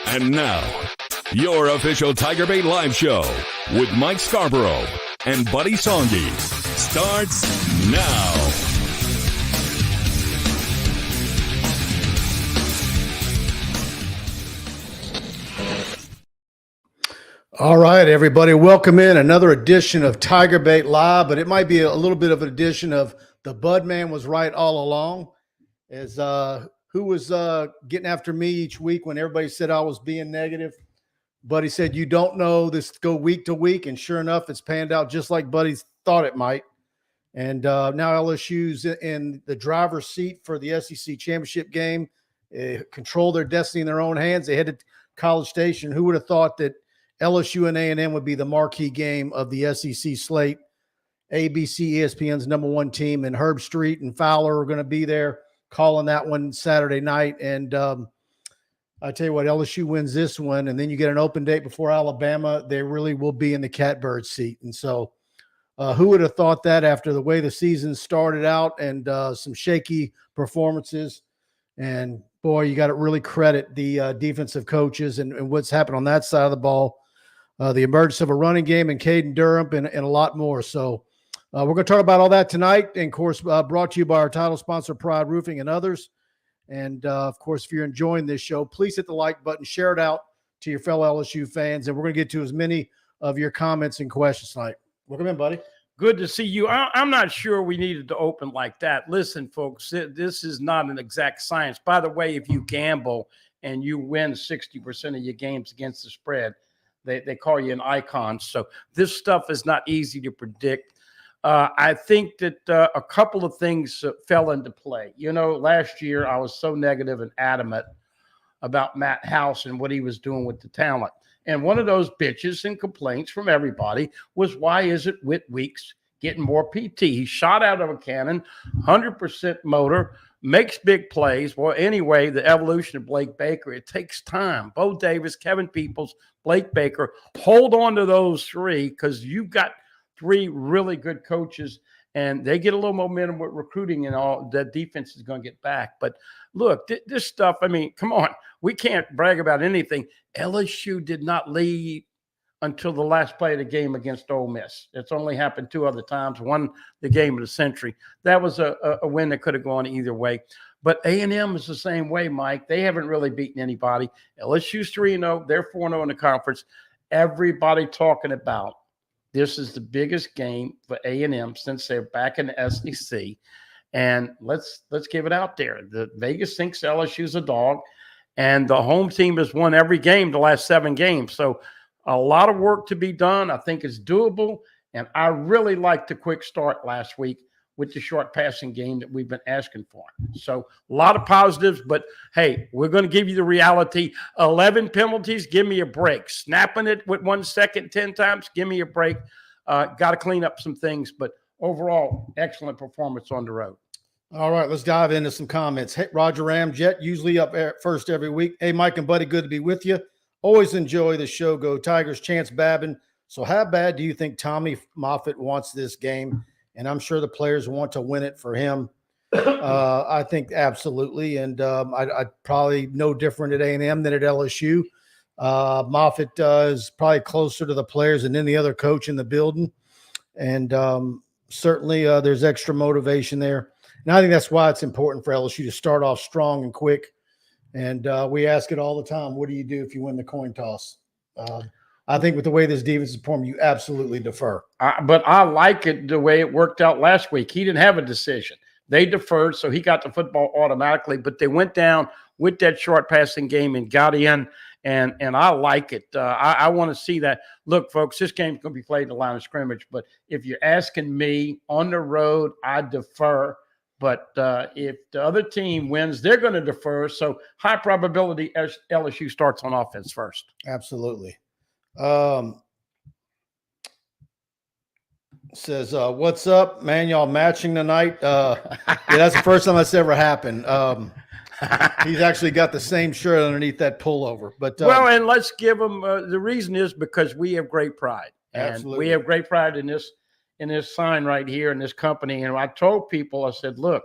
And now, your official TigerBait live show with Mike Scarborough and Buddy Songy starts now. All right, everybody, welcome in another edition of TigerBait Live, but it might be a little bit of an edition of the Bud Man was right all along. As who was getting after me each week when everybody said I was being negative? Buddy said, you don't know this, go week to week, and sure enough, it's panned out just like Buddy thought it might. And now LSU's in the driver's seat for the SEC championship game, control their destiny in their own hands. They headed to College Station. Who would have thought that LSU and A&M would be the marquee game of the SEC slate? ABC, ESPN's #1 team, and Herb Street and Fowler are going to be there calling that one Saturday night. And I tell you what, LSU wins this one, and then you get an open date before Alabama. They really will be in the catbird seat. And so who would have thought that after the way the season started out and some shaky performances? And boy, you got to really credit the defensive coaches and what's happened on that side of the ball. The emergence of a running game and Caden Durham and a lot more. So we're going to talk about all that tonight. And, of course, brought to you by our title sponsor, Pride Roofing and others. And, of course, if you're enjoying this show, please hit the like button, share it out to your fellow LSU fans. And we're going to get to as many of your comments and questions tonight. Welcome in, buddy. Good to see you. I'm not sure we needed to open like that. Listen, folks, this is not an exact science. By the way, if you gamble and you win 60% of your games against the spread, they call you an icon. So this stuff is not easy to predict. I think that a couple of things fell into play. You know, last year I was so negative and adamant about Matt House and what he was doing with the talent. And one of those bitches and complaints from everybody was, why is it Whit Weeks getting more PT? He shot out of a cannon, 100% motor, makes big plays. Well, anyway, the evolution of Blake Baker, it takes time. Bo Davis, Kevin Peoples, Blake Baker, hold on to those three because you've got three really good coaches, and they get a little momentum with recruiting and all. That defense is going to get back. But look, this stuff, I mean, come on. We can't brag about anything. LSU did not lead until the last play of the game against Ole Miss. It's only happened two other times. One, the game of the century. That was a win that could have gone either way. But A&M is the same way, Mike. They haven't really beaten anybody. LSU's 3-0. They're 4-0 in the conference. Everybody talking about this is the biggest game for A&M since they're back in the SEC. And let's give it out there. The Vegas thinks LSU's a dog, and the home team has won every game the last 7 games. So a lot of work to be done. I think it's doable, and I really liked the quick start last week with the short passing game that we've been asking for. So a lot of positives, but, hey, we're going to give you the reality. 11 penalties, give me a break. Snapping it with 1 second 10 times, give me a break. Got to clean up some things, but overall, excellent performance on the road. All right, let's dive into some comments. Hey, Roger Ramjet, usually up first every week. Hey, Mike and Buddy, good to be with you. Always enjoy the show. Go Tigers. Chance Babin. So how bad do you think Tommy Moffitt wants this game? And I'm sure the players want to win it for him. I think absolutely. And I'd probably no different at A&M than at LSU. Moffitt is probably closer to the players than any other coach in the building. And certainly there's extra motivation there. And I think that's why it's important for LSU to start off strong and quick. And we ask it all the time. What do you do if you win the coin toss? I think with the way this defense is performing, you absolutely defer. But I like it the way it worked out last week. He didn't have a decision. They deferred, so he got the football automatically. But they went down with that short passing game and got in, and I like it. I want to see that. Look, folks, this game's going to be played in the line of scrimmage. But if you're asking me on the road, I defer. But if the other team wins, they're going to defer. So high probability LSU starts on offense first. Absolutely. Says, what's up, man? Y'all matching tonight? Yeah, that's the first time that's ever happened. He's actually got the same shirt underneath that pullover. But well, and let's give him the reason is because we have great pride. And absolutely. We have great pride in this sign right here in this company. And I told people, I said, look,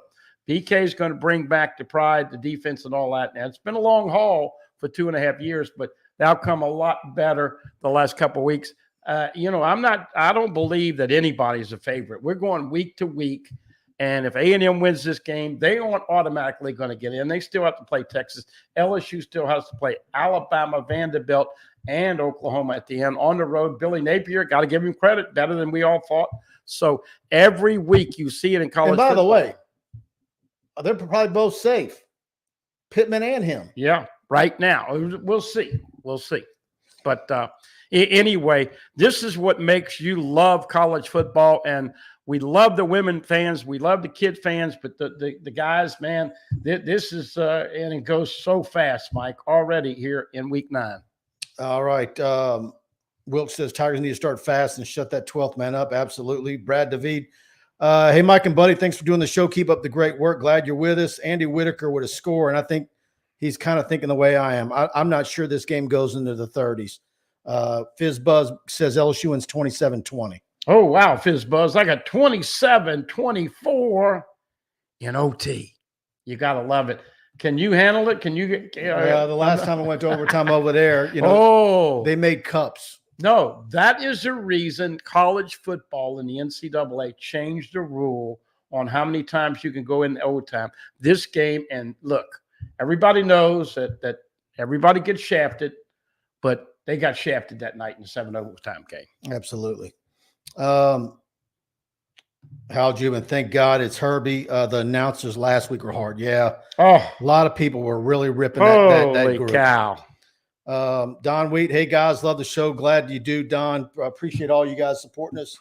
BK is going to bring back the pride, the defense, and all that. Now, it's been a long haul for 2.5 years, but they'll come a lot better the last couple of weeks. I don't believe that anybody's a favorite. We're going week to week. And if A&M wins this game, they aren't automatically going to get in. They still have to play Texas. LSU still has to play Alabama, Vanderbilt, and Oklahoma at the end on the road. Billy Napier, got to give him credit, better than we all thought. So every week you see it in college football. And by the way, they're probably both safe, Pittman and him. Yeah, right now. We'll see. We'll see. But anyway, this is what makes you love college football. And we love the women fans. We love the kid fans. But the guys, man, this is and it goes so fast, Mike, already here in week 9. All right. Wilkes says Tigers need to start fast and shut that 12th man up. Absolutely. Brad David. Hey, Mike and Buddy, thanks for doing the show. Keep up the great work. Glad you're with us. Andy Whitaker with a score, and I think he's kind of thinking the way I am. I'm not sure this game goes into the 30s. Fizz Buzz says LSU wins 27-20. Oh, wow, Fizz Buzz. I got 27-24 in OT. You got to love it. Can you handle it? Can you get the last time I went to overtime over there, they made cups. No, that is the reason college football and the NCAA changed the rule on how many times you can go in overtime. This game, and look, everybody knows that everybody gets shafted, but they got shafted that night in the 7 overtime game. Absolutely. Hal Jubin, thank God it's Herbie. The announcers last week were hard. Yeah. Oh, a lot of people were really ripping that group. Holy cow. Don Wheat, hey guys, love the show. Glad you do, Don. Appreciate all you guys supporting us.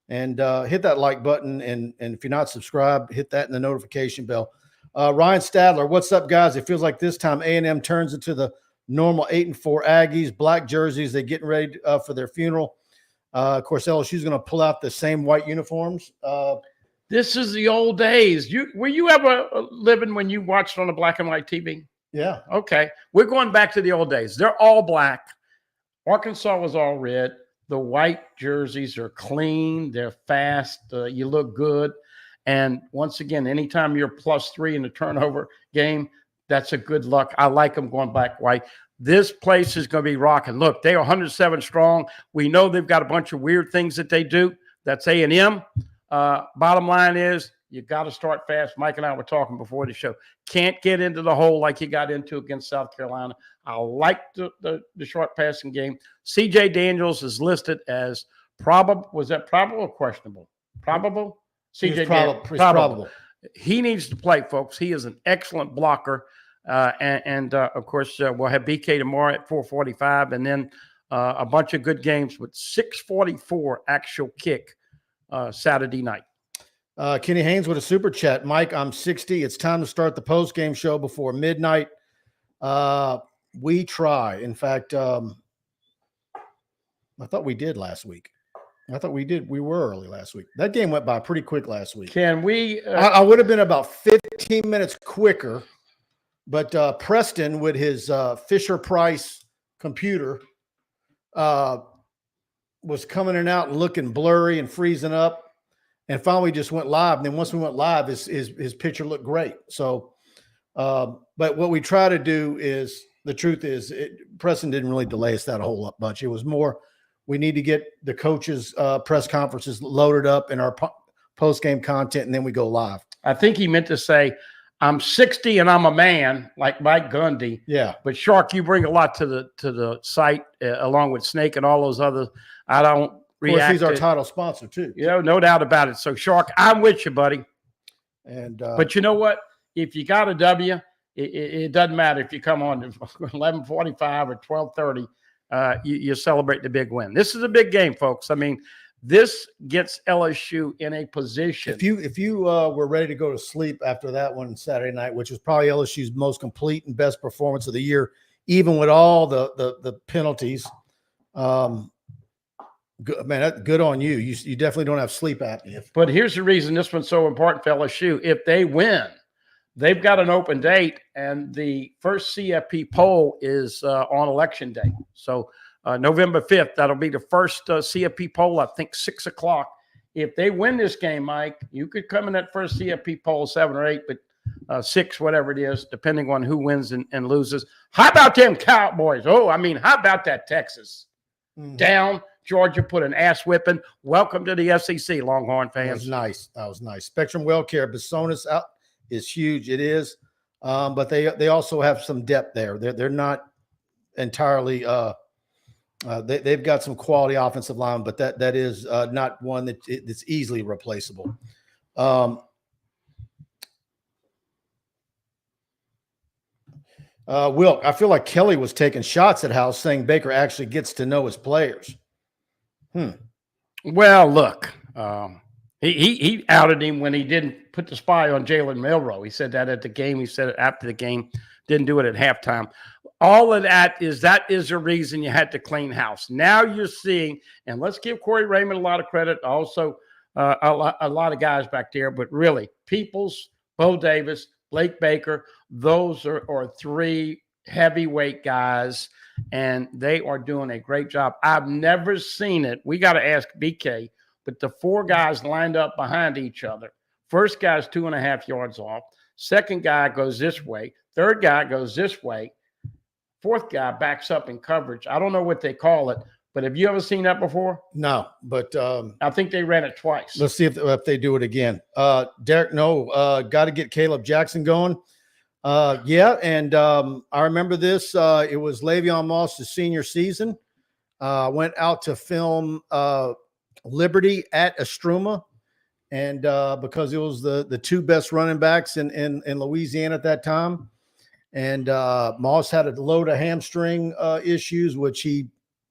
And hit that like button. And if you're not subscribed, hit that and the notification bell. Ryan Stadler, what's up, guys? It feels like this time A&M turns into the normal 8-4 Aggies, black jerseys. They're getting ready for their funeral. Of course, LSU is going to pull out the same white uniforms. This is the old days. Were you ever living when you watched on a black and white TV? Yeah. Okay. We're going back to the old days. They're all black. Arkansas was all red. The white jerseys are clean. They're fast. You look good. And once again, anytime you're +3 in the turnover game, that's a good luck. I like them going black, white. This place is going to be rocking. Look, they are 107 strong. We know they've got a bunch of weird things that they do. That's A&M. Bottom line is you got to start fast. Mike and I were talking before the show. Can't get into the hole like you got into against South Carolina. I like the short passing game. C.J. Daniels is listed as probable. Was that probable or questionable? Probable? C.J. probable. He needs to play, folks. He is an excellent blocker. Of course, we'll have BK tomorrow at 4:45, and then a bunch of good games with 6:44 actual kick Saturday night. Kenny Haynes with a super chat. Mike, I'm 60. It's time to start the post-game show before midnight. We try. In fact, I thought we did last week. I thought we did. We were early last week. That game went by pretty quick last week. Can we? I would have been about 15 minutes quicker. But Preston, with his Fisher-Price computer, was coming in and out and looking blurry and freezing up. And finally just went live. And then once we went live, his picture looked great. So, but what we try to do is, the truth is, Preston didn't really delay us that a whole bunch. It was more, we need to get the coaches' press conferences loaded up in our post-game content, and then we go live. I think he meant to say, I'm 60 and I'm a man, like Mike Gundy. Yeah. But Shark, you bring a lot to the site, along with Snake and all those others. I don't react. Of course, he's our title sponsor too. No doubt about it. So Shark, I'm with you, buddy. And but you know what? If you got a W, it doesn't matter if you come on 11:45 or 12:30. You celebrate the big win. This is a big game, folks. I mean, this gets LSU in a position. If you were ready to go to sleep after that one Saturday night, which was probably LSU's most complete and best performance of the year, even with all the penalties, good on you. You definitely don't have sleep apnea. But here's the reason this one's so important for LSU. If they win, they've got an open date, and the first CFP poll is on Election Day. So November 5th, that'll be the first CFP poll, I think 6 o'clock. If they win this game, Mike, you could come in that first CFP poll 7 or 8, but 6, whatever it is, depending on who wins and loses. How about them Cowboys? Oh, I mean, how about that Texas? Down. Georgia put an ass whipping. Welcome to the SEC, Longhorn fans. That was nice. That was nice. Spectrum Well Care, Bisonus out is huge. It is, but they also have some depth there. They're not entirely. They've got some quality offensive line, but that is not one that's easily replaceable. Will, I feel like Kelly was taking shots at House, saying Baker actually gets to know his players. Well, look, he outed him when he didn't put the spy on Jalen Milroe. He said that at the game. He said it after the game. Didn't do it at halftime. All of that is the reason you had to clean house. Now you're seeing, and let's give Corey Raymond a lot of credit. Also, a lot of guys back there, but really, Peoples, Bo Davis, Blake Baker, those are 3 heavyweight guys, and they are doing a great job. I've never seen it. We got to ask BK, but the 4 guys lined up behind each other. First guy's 2.5 yards off. Second guy goes this way. Third guy goes this way. Fourth guy backs up in coverage. I don't know what they call it, but have you ever seen that before? No, but I think they ran it twice. Let's see if they do it again. Derek, no, got to get Caleb Jackson going. Yeah, and I remember this. It was Le'Veon Moss's senior season. Went out to film Liberty at Stroube, and because it was the 2 best running backs in Louisiana at that time, and Moss had a load of hamstring issues, which he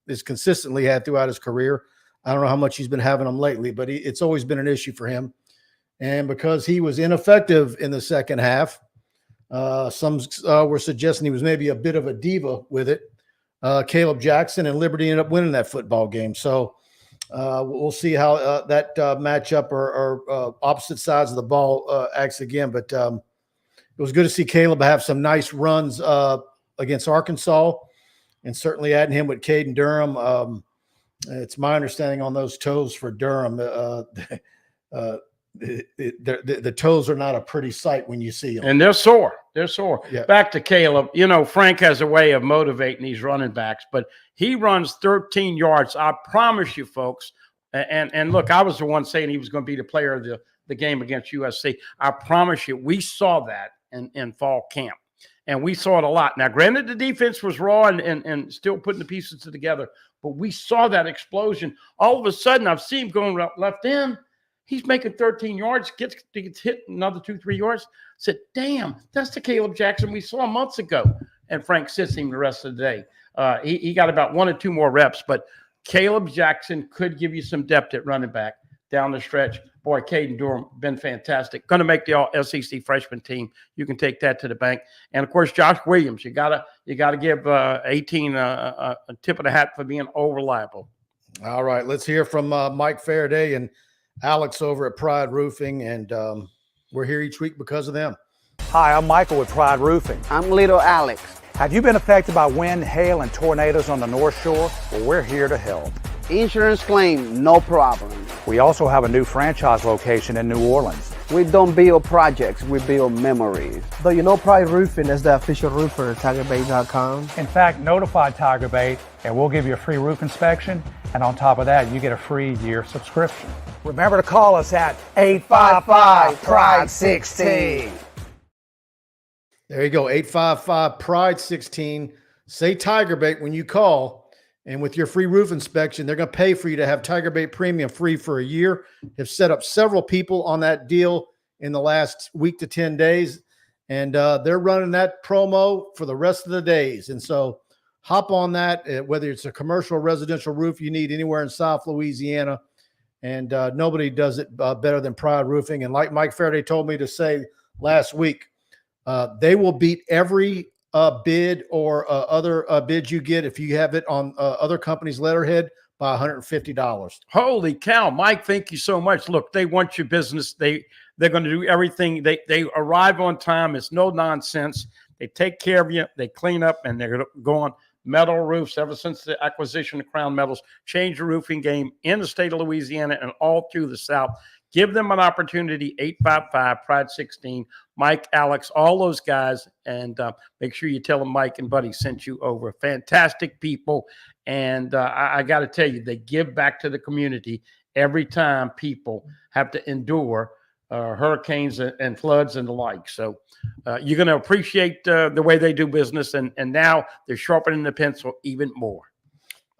has consistently had throughout his career. I don't know how much he's been having them lately, but it's always been an issue for him. And because he was ineffective in the second half, some were suggesting he was maybe a bit of a diva with it. Caleb Jackson and Liberty ended up winning that football game. So we'll see how that matchup or opposite sides of the ball acts again. But it was good to see Caleb have some nice runs against Arkansas, and certainly adding him with Caden Durham. It's my understanding on those toes for Durham. The toes are not a pretty sight when you see them. And they're sore. They're sore. Yeah. Back to Caleb. You know, Frank has a way of motivating these running backs, but he runs 13 yards. I promise you, folks. And look, I was the one saying he was going to be the player of the game against USC. I promise you, we saw that in fall camp. And we saw it a lot. Now, granted, the defense was raw and still putting the pieces together, but we saw that explosion. All of a sudden, I've seen him going left in. He's making 13 yards, gets hit another 2-3 yards. Said, damn, that's the Caleb Jackson we saw months ago. And Frank sits him the rest of the day. He got about 1 or 2 more reps, but Caleb Jackson could give you some depth at running back down the stretch. Boy, Caden Durham been fantastic. Going to make the All-SEC freshman team. You can take that to the bank. And of course, Josh Williams. You gotta give 18 a tip of the hat for being reliable. All right, let's hear from Mike Faraday and Alex over at Pride Roofing, and we're here each week because of them. Hi, I'm Michael with Pride Roofing. I'm Little Alex. Have you been affected by wind, hail, and tornadoes on the North Shore? Well, we're here to help. Insurance claim, no problem. We also have a new franchise location in New Orleans. We don't build projects, we build memories. Though you know Pride Roofing is the official roofer of TigerBait.com. In fact, notify TigerBait and we'll give you a free roof inspection. And on top of that, you get a free year subscription. Remember to call us at 855-PRIDE-16. There you go, 855-PRIDE-16. Say TigerBait when you call. And with your free roof inspection, they're going to pay for you to have TigerBait Premium free for a year. Have set up several people on that deal in the last week to 10 days. And they're running that promo for the rest of the days. And so hop on that, whether it's a commercial or residential roof you need anywhere in South Louisiana. And nobody does it better than Pride Roofing. And like Mike Faraday told me to say last week, they will beat every bid or other bid you get if you have it on other companies' letterhead by $150. Holy cow, Mike! Thank you so much. Look, they want your business. They're going to do everything. They arrive on time. It's no nonsense. They take care of you. They clean up, and they're going metal roofs ever since the acquisition of Crown Metals. Changed the roofing game in the state of Louisiana and all through the South. Give them an opportunity. 855-PRIDE-16. Mike, Alex, all those guys. And make sure you tell them Mike and Buddy sent you over. Fantastic people. And I got to tell you, they give back to the community every time people have to endure hurricanes and floods and the like. So you're going to appreciate the way they do business. And now they're sharpening the pencil even more.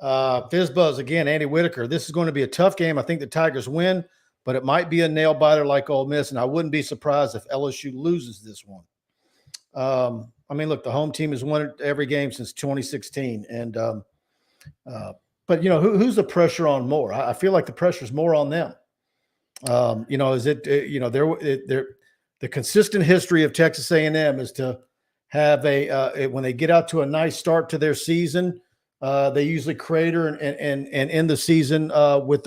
FizzBuzz again, Andy Whitaker. This is going to be a tough game. I think the Tigers win, but it might be a nail biter like Ole Miss, and I wouldn't be surprised if LSU loses this one. I mean, look, the home team has won every game since 2016, and but you know, who's the pressure on more? I feel like the pressure is more on them. You know, is it you know, the consistent history of Texas A&M is to have when they get out to a nice start to their season. They usually crater and end the season with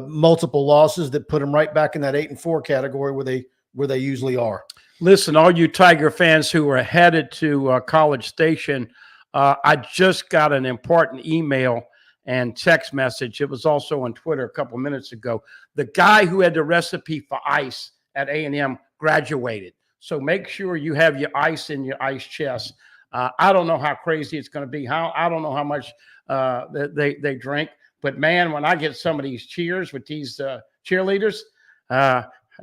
multiple losses that put them right back in that 8-4 category where they usually are. Listen, all you Tiger fans who are headed to College Station, I just got an important email and text message. It was also on Twitter a couple of minutes ago. The guy who had the recipe for ice at A&M graduated. So make sure you have your ice in your ice chest. I don't know how crazy it's going to be. I don't know how much they drink. But, man, when I get some of these cheers with these cheerleaders,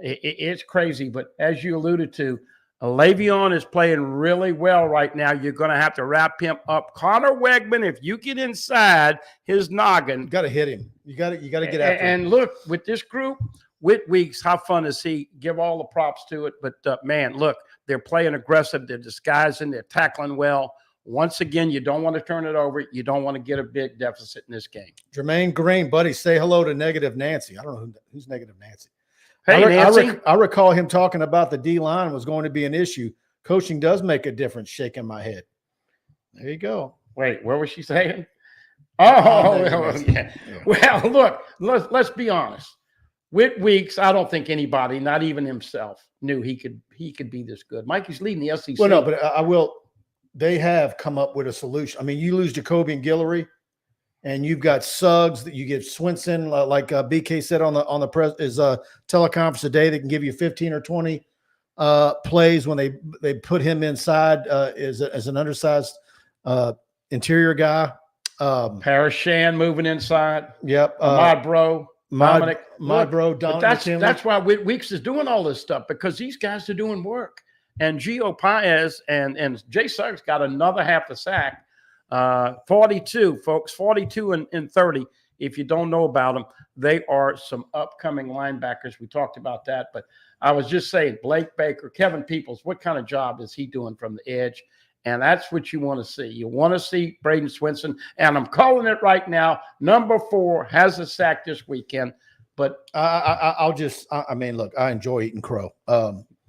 it's crazy. But as you alluded to, Le'Veon is playing really well right now. You're going to have to wrap him up. Connor Wegman, if you get inside his noggin. You got to hit him. You got to get after him. And look, with this group, Whit Weeks, how fun is he? Give all the props to it. But, man, look, they're playing aggressive. They're disguising. They're tackling well. Once again, you don't want to turn it over. You don't want to get a big deficit in this game. Jermaine Green, buddy, say hello to Negative Nancy. I don't know who's Negative Nancy. Hey, Nancy. I recall him talking about the D-line was going to be an issue. Coaching does make a difference, shaking my head. There you go. Wait, what was she saying? Oh, yeah. Well, look, let's be honest. Whit Weeks, I don't think anybody, not even himself, knew he could be this good. Mikey's leading the SEC. Well, no, but I will. They have come up with a solution. I mean, you lose Jacoby and Guillory, and you've got Suggs. That you get Swinson, like BK said on the teleconference today. They can give you 15 or 20 plays when they put him inside as an undersized interior guy. Parashan moving inside. Yep. Dominic. That's why Whit Weeks is doing all this stuff, because these guys are doing work. And Gio Paez and Jay Suggs got another half a sack. 42, folks, 42 and 30. If you don't know about them, they are some upcoming linebackers. We talked about that. But I was just saying, Blake Baker, Kevin Peoples, what kind of job is he doing from the edge? And that's what you want to see. You want to see Braden Swinson. And I'm calling it right now. Number 4 has a sack this weekend. But I mean, look, I enjoy eating crow.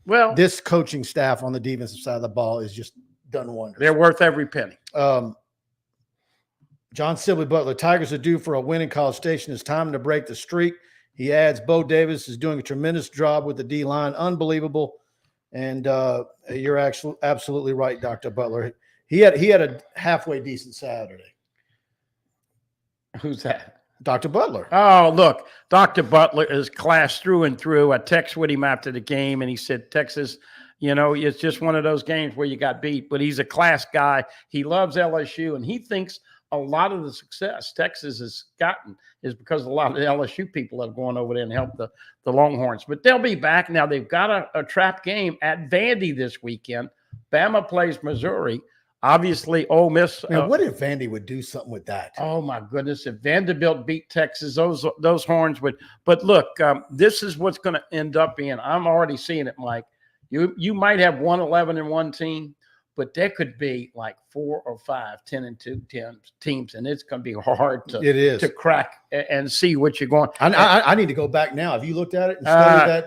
Well, this coaching staff on the defensive side of the ball is just done wonders. They're worth every penny. John Sibley Butler, Tigers are due for a win in College Station. It's time to break the streak. He adds, Bo Davis is doing a tremendous job with the D-line. Unbelievable. And you're actually absolutely right, Dr. Butler. He had a halfway decent Saturday. Who's that? Dr. Butler. Oh, look, Dr. Butler is class through and through. I texted with him after the game, and he said, Texas, you know, it's just one of those games where you got beat, but he's a class guy. He loves LSU, and he thinks a lot of the success Texas has gotten is because a lot of the LSU people have gone over there and helped the Longhorns. But they'll be back. Now, they've got a trap game at Vandy this weekend. Bama plays Missouri. Obviously, Ole Miss. Now, what if Vandy would do something with that? Oh, my goodness. If Vanderbilt beat Texas, those horns would. But look, this is what's going to end up being. I'm already seeing it, Mike. You might have 1-11 in one team, but there could be like 4 or 5 10-2 teams, and it's going to be hard to crack and see what you're going. I need to go back now. Have you looked at it and studied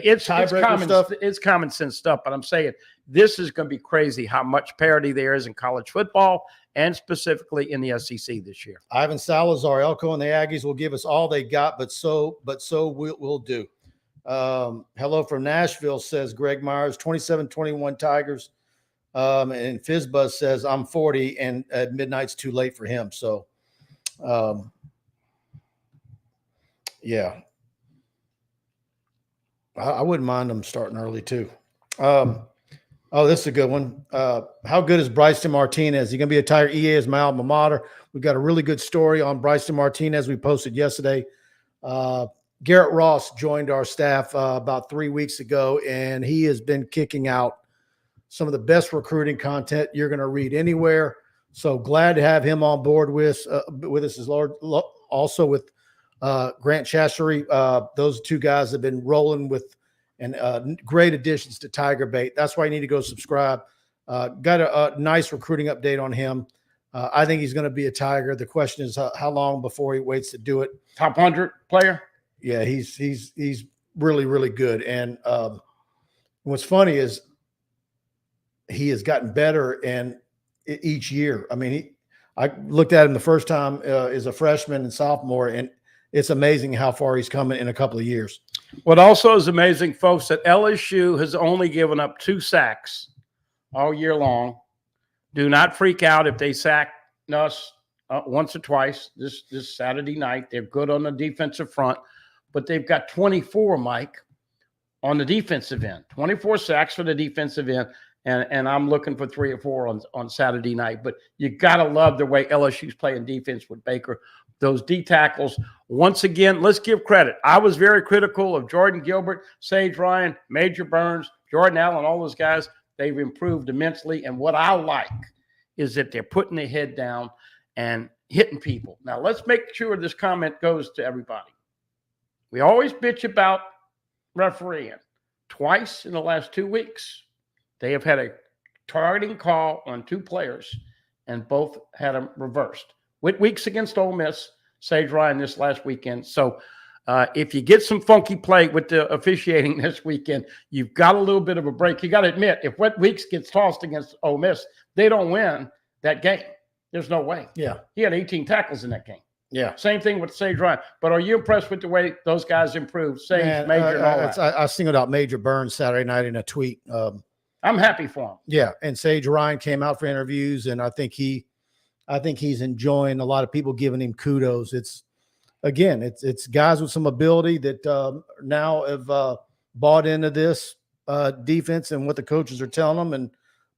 it's common stuff? It's common sense stuff, but I'm saying this is going to be crazy how much parity there is in college football and specifically in the SEC this year. Ivan Salazar, Elko and the Aggies will give us all they got, but so we'll do. Hello from Nashville, says Greg Myers, 27-21 Tigers. And FizzBuzz says I'm 40 and at midnight's too late for him. So, yeah. I wouldn't mind them starting early too. Oh, this is a good one. How good is Bryson Martinez? Is he going to be a Tiger? EA is my alma mater. We've got a really good story on Bryson Martinez we posted yesterday. Garrett Ross joined our staff about 3 weeks ago, and he has been kicking out some of the best recruiting content you're going to read anywhere. So glad to have him on board with us as Lord. Also with Grant Chassery. Those two guys have been rolling with and great additions to TigerBait. That's why you need to go subscribe. Got a nice recruiting update on him. I think he's going to be a Tiger. The question is how long before he waits to do it. Top 100 player. Yeah, he's really, really good. And what's funny is he has gotten better and each year. I mean, I looked at him the first time as a freshman and sophomore, and it's amazing how far he's coming in a couple of years. What also is amazing, folks, that LSU has only given up 2 sacks all year long. Do not freak out if they sack us once or twice this Saturday night. They're good on the defensive front, but they've got 24, Mike, on the defensive end. 24 sacks for the defensive end, and I'm looking for 3 or 4 on Saturday night. But you got to love the way LSU's playing defense with Baker. Those D tackles, once again, let's give credit. I was very critical of Jordan Gilbert, Sage Ryan, Major Burns, Jordan Allen, all those guys. They've improved immensely. And what I like is that they're putting their head down and hitting people. Now, let's make sure this comment goes to everybody. We always bitch about refereeing. Twice in the last 2 weeks, they have had a targeting call on 2 players, and both had them reversed. With weeks against Ole Miss, Sage Ryan this last weekend. So if you get some funky play with the officiating this weekend, you've got a little bit of a break. You got to admit, if Wet Weeks gets tossed against Ole Miss, they don't win that game. There's no way. Yeah. He had 18 tackles in that game. Yeah. Same thing with Sage Ryan. But are you impressed with the way those guys improved? Sage, Major, and all that? I singled out Major Burns Saturday night in a tweet. I'm happy for him. Yeah, and Sage Ryan came out for interviews, and I think he's enjoying a lot of people giving him kudos. It's guys with some ability that now have bought into this defense and what the coaches are telling them, and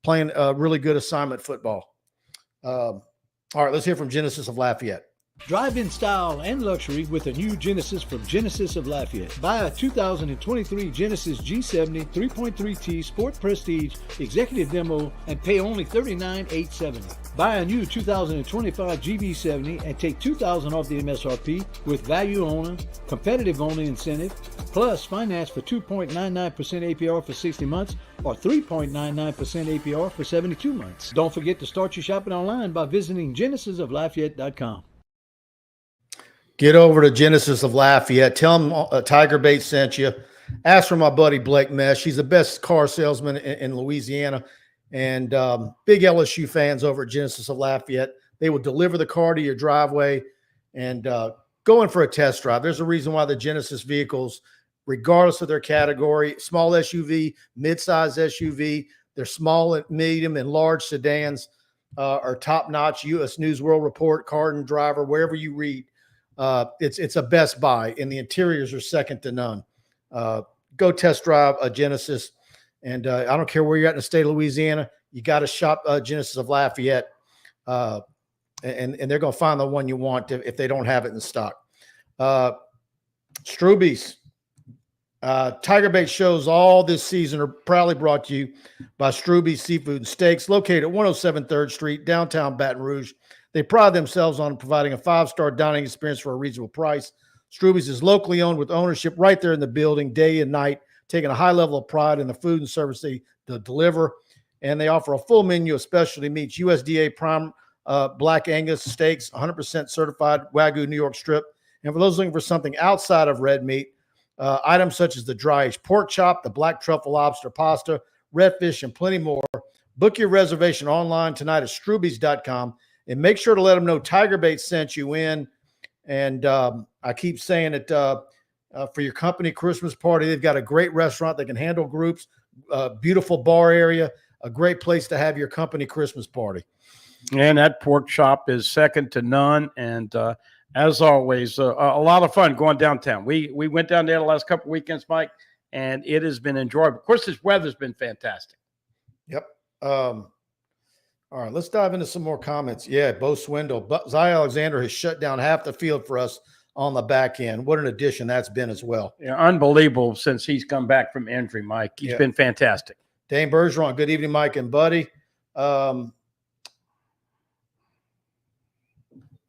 playing really good assignment football. All right, let's hear from Genesis of Lafayette. Drive in style and luxury with a new Genesis from Genesis of Lafayette. Buy a 2023 Genesis G70 3.3T Sport Prestige Executive Demo and pay only $39,870. Buy a new 2025 GB70 and take $2,000 off the MSRP with value owner, competitive owner incentive, plus finance for 2.99% APR for 60 months or 3.99% APR for 72 months. Don't forget to start your shopping online by visiting genesisoflafayette.com. Get over to Genesis of Lafayette. Tell them TigerBait sent you. Ask for my buddy Blake Mesh. He's the best car salesman in Louisiana. And big LSU fans over at Genesis of Lafayette. They will deliver the car to your driveway and go in for a test drive. There's a reason why the Genesis vehicles, regardless of their category, small SUV, midsize SUV, their small, medium, and large sedans are top-notch. U.S. News World Report, Car and Driver, wherever you read. It's a best buy, and the interiors are second to none. Go test drive a Genesis, and I don't care where you're at in the state of Louisiana, you got to shop Genesis of Lafayette, and they're going to find the one you want if they don't have it in stock. Stroube's TigerBait shows all this season are proudly brought to you by Stroube's Seafood and Steaks, located at 107 3rd Street, downtown Baton Rouge. They pride themselves on providing a 5-star dining experience for a reasonable price. Stroube's is locally owned with ownership right there in the building, day and night, taking a high level of pride in the food and service they deliver. And they offer a full menu of specialty meats, USDA prime Black Angus steaks, 100% certified Wagyu New York strip. And for those looking for something outside of red meat, items such as the dry-aged pork chop, the black truffle lobster pasta, redfish, and plenty more. Book your reservation online tonight at Stroube's.com. And make sure to let them know TigerBait sent you in. And I keep saying it for your company Christmas party. They've got a great restaurant that can handle groups, beautiful bar area, a great place to have your company Christmas party. And that pork chop is second to none. And as always, a lot of fun going downtown. We went down there the last couple of weekends, Mike, and it has been enjoyable. Of course, this weather's been fantastic. Yep. All right, let's dive into some more comments. Yeah, Bo Swindle. Zy Alexander has shut down half the field for us on the back end. What an addition that's been as well. Yeah, unbelievable since he's come back from injury, Mike. He's been fantastic. Dane Bergeron, good evening, Mike and Buddy.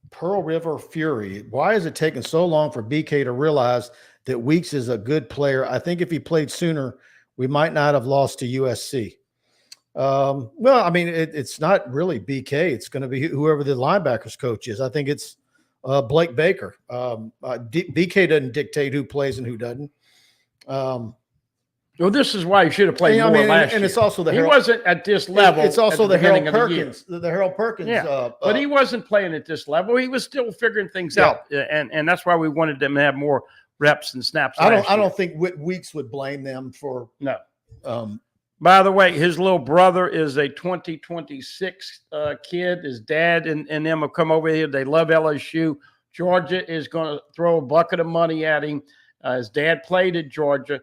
Pearl River Fury. Why is it taking so long for BK to realize that Weeks is a good player? I think if he played sooner, we might not have lost to USC. Well, I mean, it's not really BK. It's going to be whoever the linebackers coach is. I think it's Blake Baker. BK doesn't dictate who plays and who doesn't. Well, this is why he should have played more last year. And it's also he wasn't at this level. It's also the Harold Perkins. The Harold Perkins. Yeah, but he wasn't playing at this level. He was still figuring things out, and that's why we wanted them to have more reps and snaps. I don't think Weeks would blame them for no. By the way, his little brother is a 2026 kid. His dad and them have come over here. They love LSU. Georgia is going to throw a bucket of money at him. His dad played at Georgia.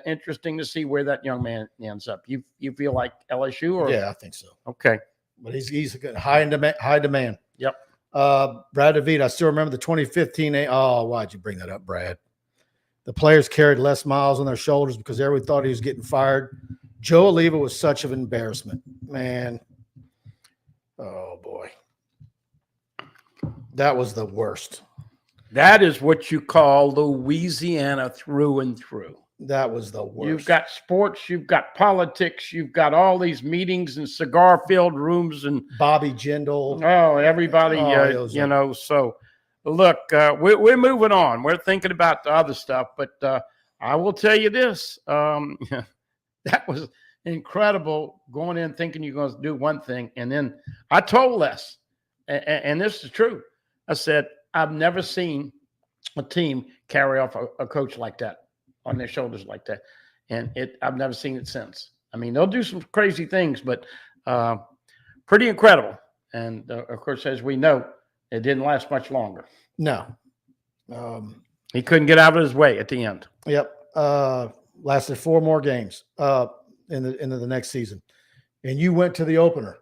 Interesting to see where that young man ends up. You feel like LSU or yeah, I think so. Okay, but he's good, high demand. Yep. Brad DeVito, I still remember the 2015. Oh, why'd you bring that up, Brad? The players carried less miles on their shoulders because everyone thought he was getting fired. Joe Oliva was such an embarrassment, man. Oh boy, that was the worst. That is what you call Louisiana through and through. That was the worst. You've got sports, you've got politics, you've got all these meetings in cigar-filled rooms and Bobby Jindal. Oh, everybody, So, look, we're moving on. We're thinking about the other stuff, but I will tell you this: that was incredible. Going in thinking you're going to do one thing, and then I told Les, and this is true. I said I've never seen a team carry off a coach like that. On their shoulders like that. And I've never seen it since. I mean, they'll do some crazy things, but pretty incredible. And of course, as we know, it didn't last much longer. No. He couldn't get out of his way at the end. Yep. Lasted 4 more games into the next season. And you went to the opener.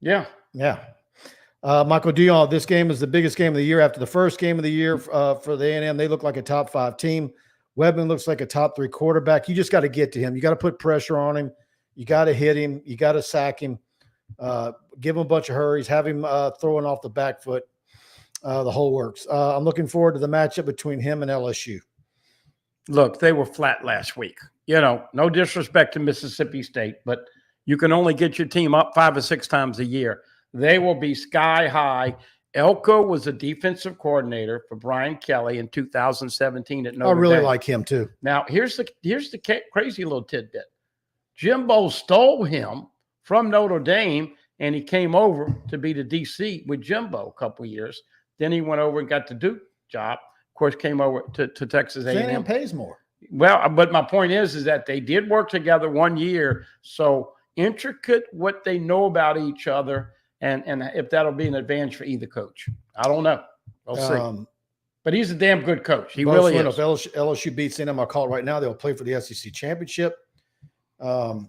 Yeah. Yeah. Michael Dion, this game is the biggest game of the year. After the first game of the year for the A&M, they look like a top 5 team. Webman looks like a top 3 quarterback. You just got to get to him. You got to put pressure on him. You got to hit him. You got to sack him. Give him a bunch of hurries. Have him throwing off the back foot. The whole works. I'm looking forward to the matchup between him and LSU. Look, they were flat last week. No disrespect to Mississippi State, but you can only get your team up 5 or 6 times a year. They will be sky high. Elko was a defensive coordinator for Brian Kelly in 2017 at Notre Dame. I really like him too. Now, here's the crazy little tidbit. Jimbo stole him from Notre Dame, and he came over to be the DC with Jimbo a couple of years. Then he went over and got the Duke job. Of course, came over to Texas A&M. A&M pays more. Well, but my point is that they did work together 1 year. So intricate what they know about each other. And if that'll be an advantage for either coach, I don't know. We'll see. But he's a damn good coach. He really is. If LSU beats A&M, I'll call it right now. They'll play for the SEC championship. Dane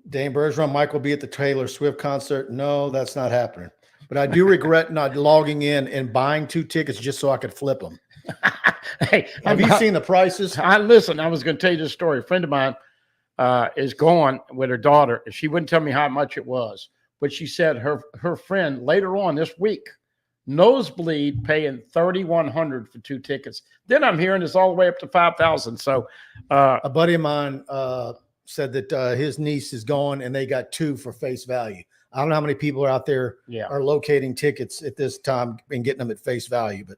Bergeron, Mike will be at the Taylor Swift concert. No, that's not happening. But I do regret not logging in and buying 2 tickets just so I could flip them. Hey, have you seen the prices? I was going to tell you this story. A friend of mine is going with her daughter. She wouldn't tell me how much it was, but she said her friend later on this week, nosebleed, paying $3,100 for 2 tickets. Then I'm hearing it's all the way up to $5,000. So a buddy of mine said that his niece is going and they got 2 for face value. I don't know how many people are out there are locating tickets at this time and getting them at face value, but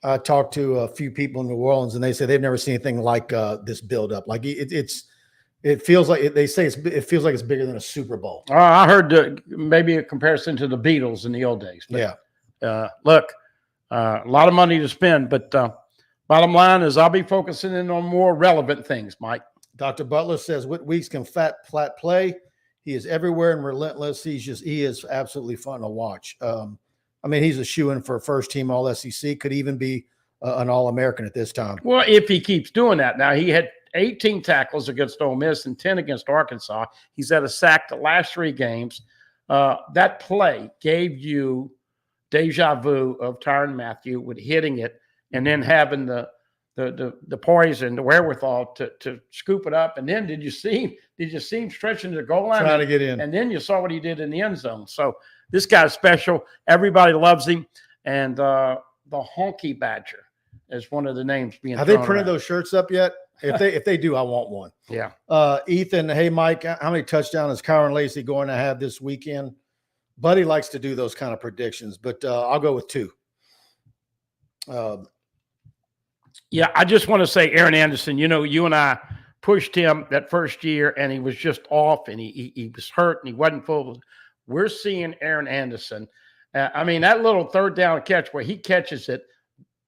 I talked to a few people in New Orleans, and they say they've never seen anything like this buildup. Like it feels like it feels like it's bigger than a Super Bowl. I heard maybe a comparison to the Beatles in the old days. But, look, a lot of money to spend, but bottom line is I'll be focusing in on more relevant things, Mike. Dr. Butler says, what weeks can flat play? He is everywhere and relentless. He is absolutely fun to watch. I mean, he's a shoo-in for first team All SEC. Could even be an All-American at this time. Well, if he keeps doing that. Now, he had 18 tackles against Ole Miss and 10 against Arkansas. He's had a sack the last 3 games. That play gave you deja vu of Tyrann Mathieu with hitting it and then having the poise and the wherewithal to scoop it up. And then did you see him stretching the goal line? Trying to get in. And then you saw what he did in the end zone. So this guy's special. Everybody loves him. And the Honky Badger is one of the names being Have they thrown printed around. those shirts up yet? If they do, I want one. Yeah. Ethan, hey Mike, how many touchdowns is Kyron Lacy going to have this weekend? Buddy likes to do those kind of predictions, but I'll go with 2. Yeah, I just want to say, Aaron Anderson, you and I pushed him that first year, and he was just off, and he was hurt, and he wasn't full. We're seeing Aaron Anderson. I mean, that little third down catch where he catches it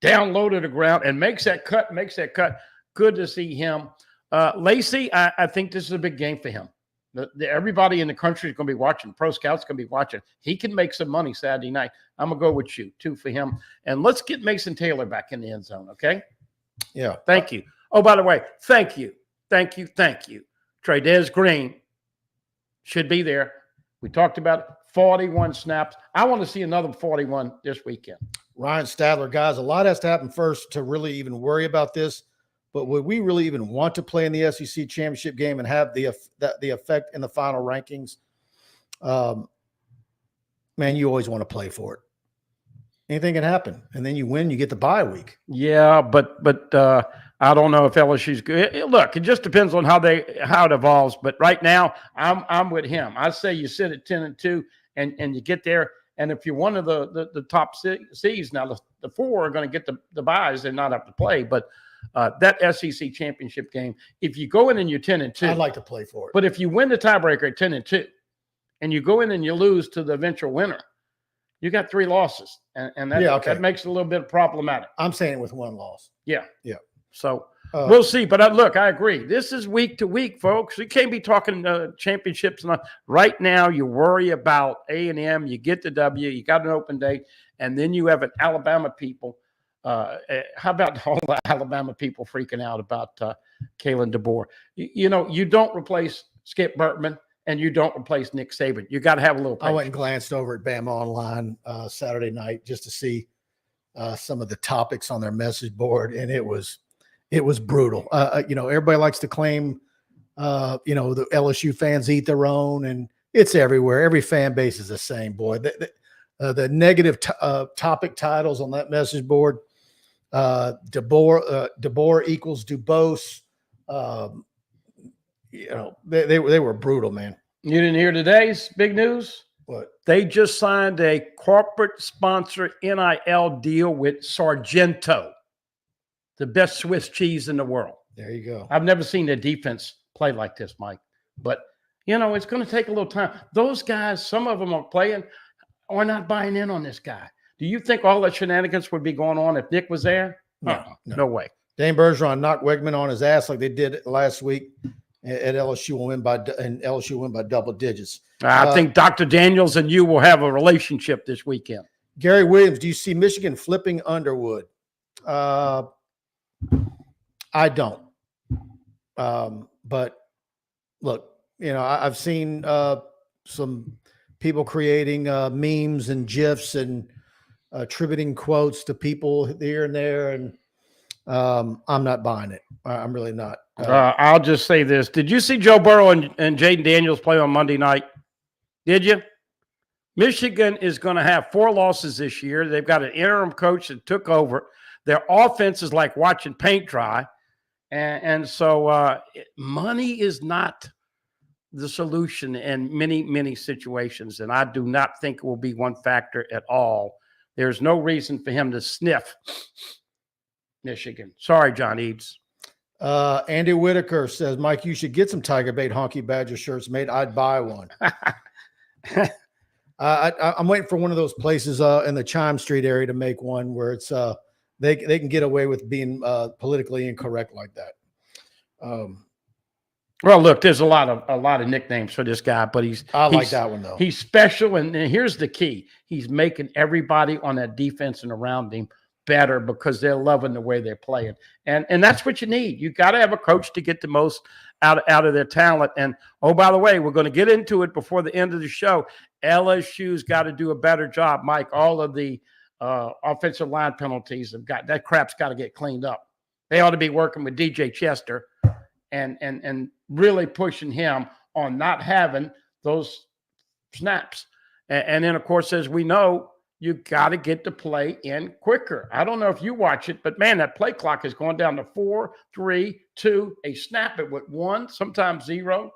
down low to the ground and makes that cut. Good to see him. Lacy, I think this is a big game for him. Everybody in the country is going to be watching. Pro Scouts going to be watching. He can make some money Saturday night. I'm going to go with you, 2 for him. And let's get Mason Taylor back in the end zone, okay? Yeah. Thank you. Oh, by the way, thank you. Trey'Dez Green should be there. We talked about 41 snaps. I want to see another 41 this weekend. Ryan Stadler, guys, a lot has to happen first to really even worry about this. But would we really even want to play in the SEC championship game and have the effect in the final rankings? Man, you always want to play for it. Anything can happen, and then you win. You get the bye week. Yeah, but I don't know if LSU's good. Look, it just depends on how it evolves. But right now, I'm with him. I say you sit at 10-2, and you get there. And if you're one of the top seeds, now the 4 are going to get the byes and not have to play. But that SEC championship game, if you go in and you're 10-2, I'd like to play for it. But if you win the tiebreaker at 10-2, and you go in and you lose to the eventual winner, you got 3 losses, and that makes it a little bit problematic. I'm saying with 1 loss. Yeah. So We'll see. But look, I agree. This is week to week, folks. You can't be talking championships. Right now, you worry about A&M. You get the W. You got an open date, and then you have an Alabama people. How about all the Alabama people freaking out about Kalen DeBoer? You don't replace Skip Bertman, and you don't replace Nick Saban. You got to have a little patience. I went and glanced over at Bama Online Saturday night just to see some of the topics on their message board, and it was brutal. Everybody likes to claim, the LSU fans eat their own, and it's everywhere. Every fan base is the same, boy. The negative topic titles on that message board, DeBoer equals Dubose. They were brutal, man. You didn't hear today's big news? What? They just signed a corporate sponsor NIL deal with Sargento, the best Swiss cheese in the world. There you go. I've never seen their defense play like this, Mike. But, it's going to take a little time. Those guys, some of them are playing, are not buying in on this guy. Do you think all that shenanigans would be going on if Nick was there? No way. Dane Bergeron knocked Wegman on his ass like they did last week at LSU. LSU win by double digits. I think Dr. Daniels and you will have a relationship this weekend. Gary Williams, do you see Michigan flipping Underwood? I don't. But look, I've seen some people creating memes and GIFs and attributing quotes to people here and there, and I'm not buying it. I'm really not. I'll just say this. Did you see Joe Burrow and Jaden Daniels play on Monday night? Did you? Michigan is going to have 4 losses this year. They've got an interim coach that took over. Their offense is like watching paint dry. And so money is not the solution in many, many situations. And I do not think it will be one factor at all. There's no reason for him to sniff Michigan. Sorry, John Eads. Andy Whitaker says, Mike, you should get some TigerBait Honky Badger shirts made. I'd buy one. I'm waiting for one of those places in the Chime Street area to make one where it's they can get away with being politically incorrect like that. Well, look, there's a lot of nicknames for this guy, but I like that one though. He's special, and here's the key: he's making everybody on that defense and around him better because they're loving the way they're playing, and that's what you need. You got to have a coach to get the most out of their talent. And oh, by the way, we're going to get into it before the end of the show. LSU's got to do a better job, Mike. All of the offensive line penalties that crap's got to get cleaned up. They ought to be working with DJ Chester and really pushing him on not having those snaps. And then, of course, as we know, you got to get the play in quicker. I don't know if you watch it, but man, that play clock is going down to 4, 3, 2. They snap it with 1, sometimes 0.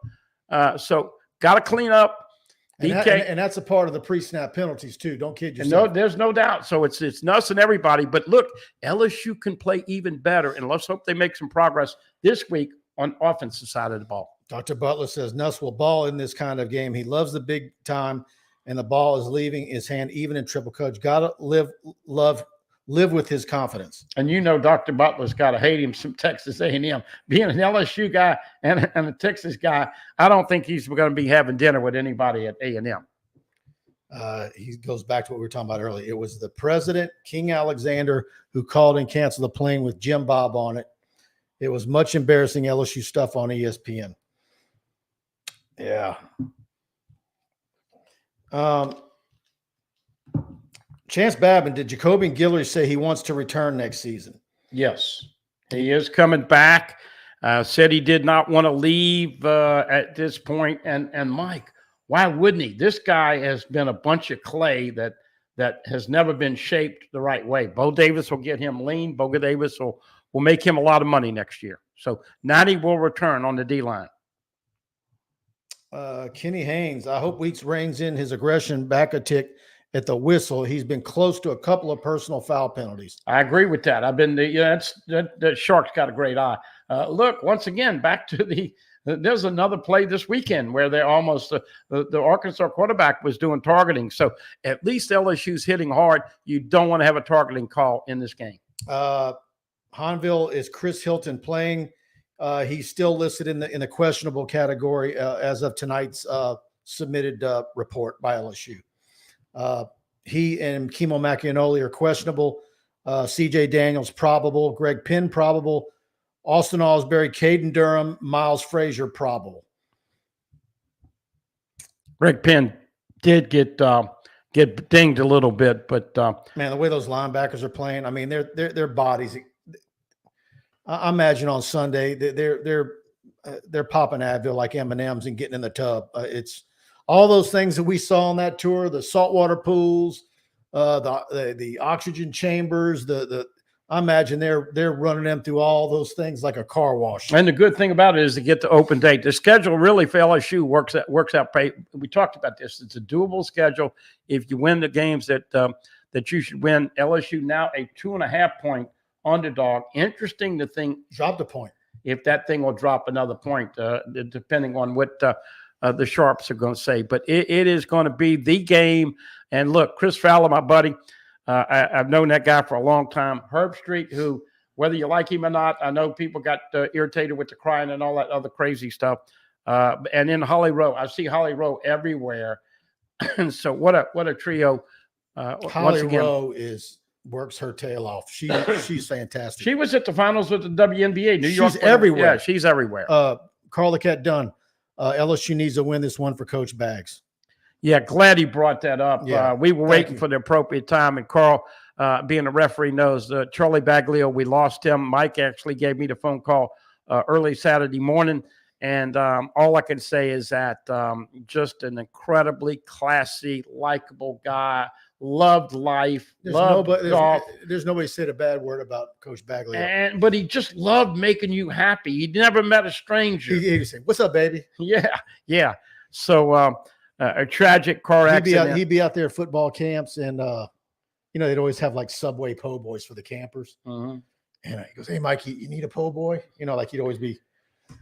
So got to clean up. And that's a part of the pre-snap penalties too. Don't kid yourself. No, there's no doubt. So it's Nuss and everybody. But look, LSU can play even better, and let's hope they make some progress this week on offensive side of the ball. Dr. Butler says Nuss will ball in this kind of game. He loves the big time, and the ball is leaving his hand even in triple coach. Got to live with his confidence. And you know, Dr. Butler's got to hate him some Texas A&M. Being an LSU guy and a Texas guy, I don't think he's going to be having dinner with anybody at A&M. He goes back to what we were talking about earlier. It was the president, King Alexander, who called and canceled the plane with Jim Bob on it. It was much embarrassing LSU stuff on ESPN. Yeah. Chance Babin, did Jacobian Guillory say he wants to return next season? Yes, he is coming back. Said he did not want to leave at this point. And Mike, why wouldn't he? This guy has been a bunch of clay that has never been shaped the right way. Bo Davis will get him lean. Bo Davis will make him a lot of money next year. So Natty will return on the D-line. Kenny Haynes, I hope Weeks reins in his aggression back a tick at the whistle. He's been close to a couple of personal foul penalties. I agree with that. I've been that Shark's got a great eye. Look, once again, back to there's another play this weekend where they almost the Arkansas quarterback was doing targeting. So at least LSU's hitting hard. You don't want to have a targeting call in this game. Hanville, is Chris Hilton playing? He's still listed in the questionable category as of tonight's submitted report by LSU. He and Kimo Macchianoli are questionable. CJ Daniels probable. Greg Penn probable. Austin Osbury, Caden Durham, Miles Frazier probable. Greg Penn did get dinged a little bit, but man, the way those linebackers are playing, I mean, their bodies. I imagine on Sunday they're popping Advil like M&Ms and getting in the tub. It's all those things that we saw on that tour: the saltwater pools, the oxygen chambers. I imagine they're running them through all those things like a car wash. And the good thing about it is to get the open date. The schedule really for LSU works out. We talked about this. It's a doable schedule if you win the games that you should win. LSU now a 2.5-point underdog. Interesting to think. Dropped a point. If that thing will drop another point, depending on what the Sharps are going to say. But it is going to be the game. And look, Chris Fowler, my buddy, I've known that guy for a long time. Herb Street, who, whether you like him or not, I know people got irritated with the crying and all that other crazy stuff. And then Holly Rowe. I see Holly Rowe everywhere. And so what a trio. Holly Rowe works her tail off. She's fantastic. She was at the finals with the WNBA. New York. She's everywhere. Yeah, she's everywhere. Carl Lequette Dunn. LSU needs to win this one for Coach Baggs. Yeah, glad he brought that up. Yeah, we were waiting for the appropriate time, and Carl, being a referee, knows Charlie Baglio, we lost him. Mike actually gave me the phone call early Saturday morning, and all I can say is that just an incredibly classy, likable guy, loved life, loved golf. There's nobody said a bad word about Coach Baglio. But he just loved making you happy. He never met a stranger. He'd say, "What's up, baby?" Yeah. So a tragic car accident. He'd be out there at football camps, and they'd always have like Subway po' boys for the campers. Mm-hmm. And he goes, "Hey, Mike, you need a po' boy?" Like he'd always be,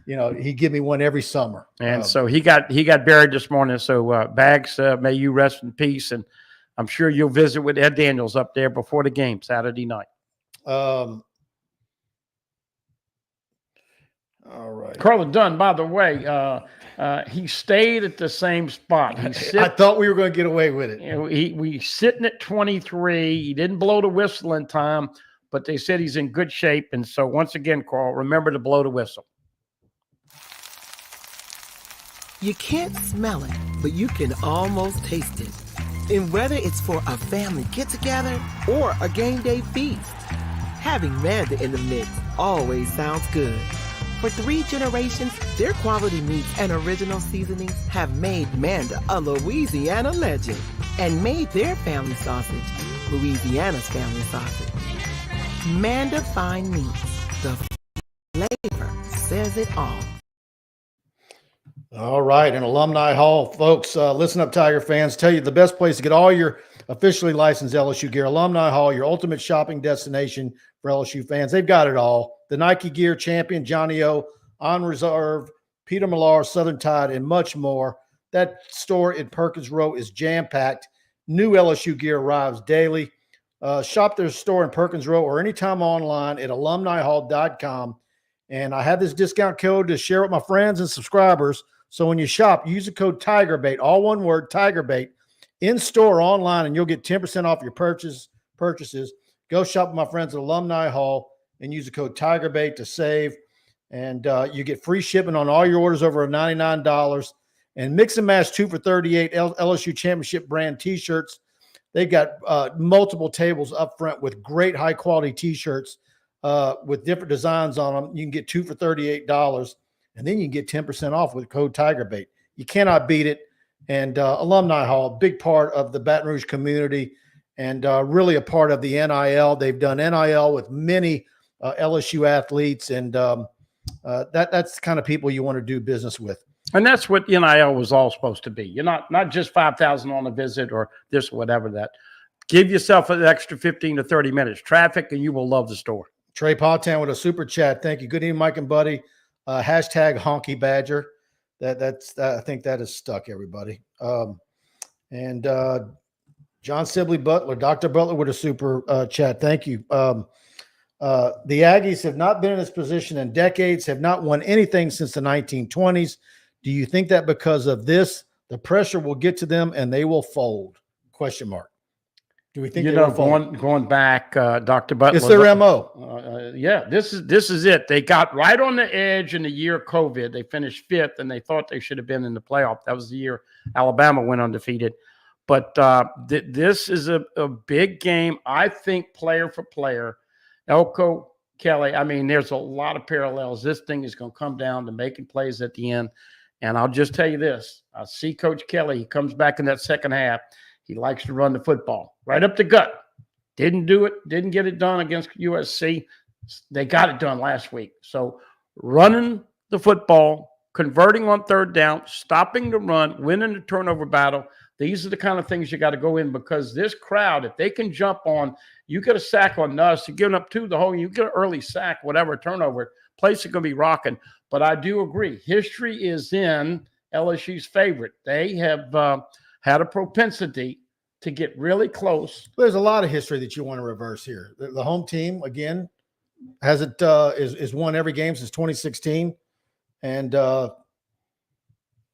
he'd give me one every summer. And so he got buried this morning. So Bags, may you rest in peace. And I'm sure you'll visit with Ed Daniels up there before the game Saturday night. All All right. Carla Dunn, by the way, he stayed at the same spot. I thought we were going to get away with it. We sitting at 23. He didn't blow the whistle in time, but they said he's in good shape. And so once again, Carl, remember to blow the whistle. You can't smell it, but you can almost taste it. And whether it's for a family get-together or a game day feast, having Manda in the mix always sounds good. For 3 generations, their quality meats and original seasonings have made Manda a Louisiana legend and made their family sausage Louisiana's family sausage. Manda Fine Meats, the flavor says it all. All right, in Alumni Hall, folks, listen up, Tiger fans. Tell you the best place to get all your officially licensed LSU gear. Alumni Hall, your ultimate shopping destination for LSU fans. They've got it all. The Nike Gear Champion, Johnny O, On Reserve, Peter Millar, Southern Tide, and much more. That store in Perkins Row is jam-packed. New LSU gear arrives daily. Shop their store in Perkins Row or anytime online at alumnihall.com. And I have this discount code to share with my friends and subscribers. So when you shop, use the code TigerBait, all one word, TigerBait, in store or online, and you'll get 10% off your purchases. Go shop with my friends at Alumni Hall and use the code TigerBait to save. And you get free shipping on all your orders over $99. And mix and match 2 for $38 LSU Championship brand T-shirts. They've got multiple tables up front with great high-quality T-shirts with different designs on them. You can get 2 for $38. And then you can get 10% off with code TigerBait. You cannot beat it. And Alumni Hall, big part of the Baton Rouge community and really a part of the NIL. They've done NIL with many LSU athletes, and that's the kind of people you want to do business with. And that's what NIL was all supposed to be. You're not just 5,000 on a visit or this or whatever that. Give yourself an extra 15 to 30 minutes traffic, and you will love the store. Trey Potan with a super chat. Thank you. Good evening, Mike and Buddy. Hashtag Honky Badger. I think that is stuck, everybody. And John Sibley Butler, Dr. Butler with a super chat. Thank you. The Aggies have not been in this position in decades, have not won anything since the 1920s. Do you think that because of this, the pressure will get to them and they will fold? Question mark. Do we think going back, Dr. Butler? It's their MO. Yeah, this is it. They got right on the edge in the year of COVID. They finished 5th, and they thought they should have been in the playoff. That was the year Alabama went undefeated. But this is a big game, I think, player for player. Elko, Kelly, I mean, there's a lot of parallels. This thing is going to come down to making plays at the end. And I'll just tell you this. I see Coach Kelly. He comes back in that second half. He likes to run the football right up the gut. Didn't do it. Didn't get it done against USC. They got it done last week. So running the football, converting on third down, stopping the run, winning the turnover battle. These are the kind of things you got to go in because this crowd, if they can jump on, you get a sack on us, you're giving up 2 the whole, you get an early sack, whatever, turnover, place is going to be rocking. But I do agree. History is in LSU's favorite. They have had a propensity to get really close. There's a lot of history that you want to reverse here. The home team, again, has it is won every game since 2016. And,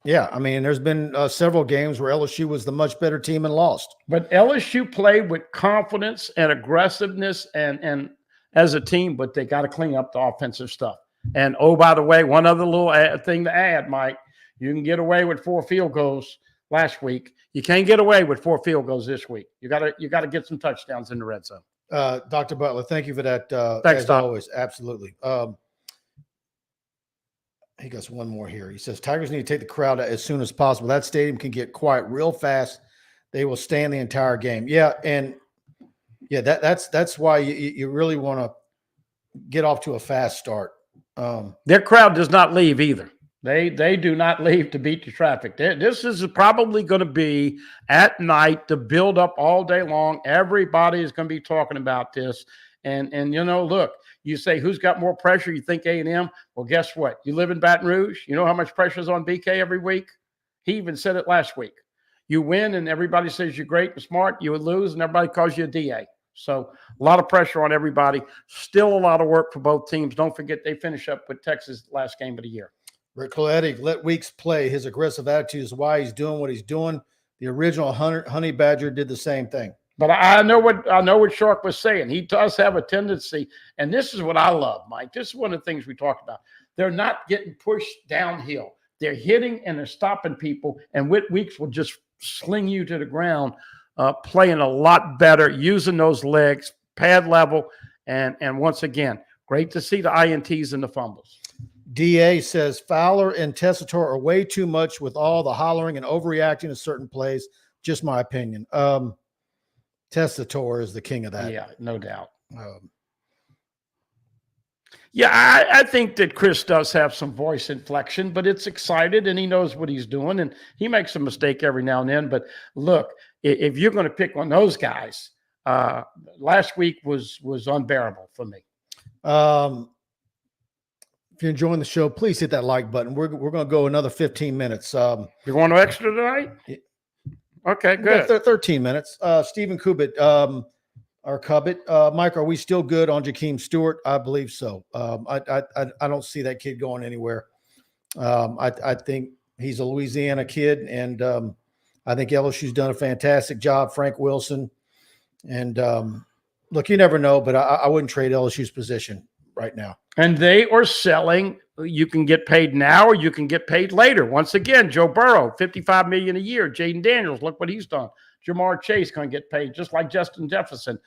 yeah, I mean, there's been several games where LSU was the much better team and lost. But LSU played with confidence and aggressiveness and as a team, but they got to clean up the offensive stuff. And, oh, by the way, one other little thing to add, Mike, you can get away with 4 field goals last week. You can't get away with 4 field goals this week. You got to get some touchdowns in the red zone. Dr. Butler, thank you for that. Thanks, as Doc. always. Absolutely. He goes one more here. He says, Tigers need to take the crowd out as soon as possible. That stadium can get quiet real fast. They will stand the entire game. Yeah, and yeah, that's why you really want to get off to a fast start. Their crowd does not leave either. They do not leave to beat the traffic. This is probably going to be at night to build up all day long. Everybody is going to be talking about this. And look, you say, who's got more pressure? You think A&M? Well, guess what? You live in Baton Rouge. You know how much pressure is on BK every week? He even said it last week. You win and everybody says you're great and smart. You would lose and everybody calls you a DA. So a lot of pressure on everybody. Still a lot of work for both teams. Don't forget they finish up with Texas last game of the year. Rick Coletti, let Weeks play. His aggressive attitude is why he's doing what he's doing. The original Honey Badger did the same thing. But I know what Shark was saying. He does have a tendency, and this is what I love, Mike. This is one of the things we talked about. They're not getting pushed downhill. They're hitting and they're stopping people, and Whit Weeks will just sling you to the ground, playing a lot better, using those legs, pad level, and once again, great to see the INTs and the fumbles. DA says Fowler and Tessitore are way too much with all the hollering and overreacting to certain plays. Just my opinion. Tessitore is the king of that. Yeah, no doubt. Yeah, I think that Chris does have some voice inflection, but it's excited and he knows what he's doing, and he makes a mistake every now and then. But look, if you're going to pick on those guys, last week was unbearable for me. If you're enjoying the show, please hit that like button. We're going to go another 15 minutes. You're going to extra tonight? Okay, good. 13 minutes. Stephen Kubit, or Cubbit. Mike, are we still good on Jakeem Stewart? I believe so. I don't see that kid going anywhere. I think he's a Louisiana kid, and I think LSU's done a fantastic job. Frank Wilson. And look, you never know, but I wouldn't trade LSU's position right now. And they are selling. You can get paid now or you can get paid later. Once again, Joe Burrow, $55 million a year. Jaden Daniels, look what he's done. Jamar Chase going to get paid just like Justin Jefferson.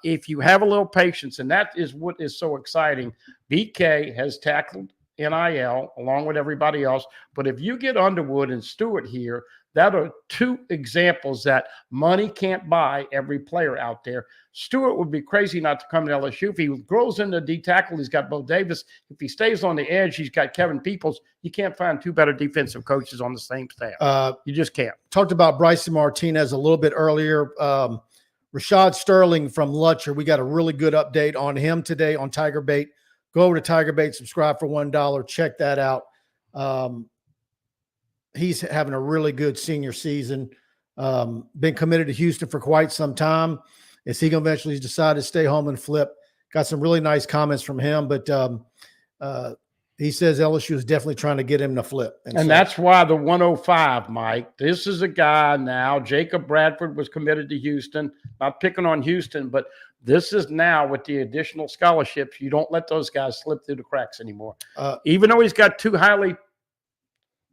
If you have a little patience, and that is what is so exciting, BK has tackled NIL along with everybody else. But if you get Underwood and Stewart here, that are two examples that money can't buy every player out there. Stewart would be crazy not to come to LSU. If he grows into D tackle, he's got Bo Davis. If he stays on the edge, he's got Kevin Peoples. You can't find two better defensive coaches on the same staff. You just can't. Talked about Bryson Martinez a little bit earlier. Rashad Sterling from Lutcher. We got a really good update on him today on TigerBait. Go over to TigerBait, subscribe for $1. Check that out. He's having a really good senior season. Been committed to Houston for quite some time. Is he going to eventually decide to stay home and flip? Got some really nice comments from him, but he says LSU is definitely trying to get him to flip. And so, that's why the 105, Mike. This is a guy now. Jacob Bradford was committed to Houston. Not picking on Houston, but this is now with the additional scholarships. You don't let those guys slip through the cracks anymore. Even though he's got two highly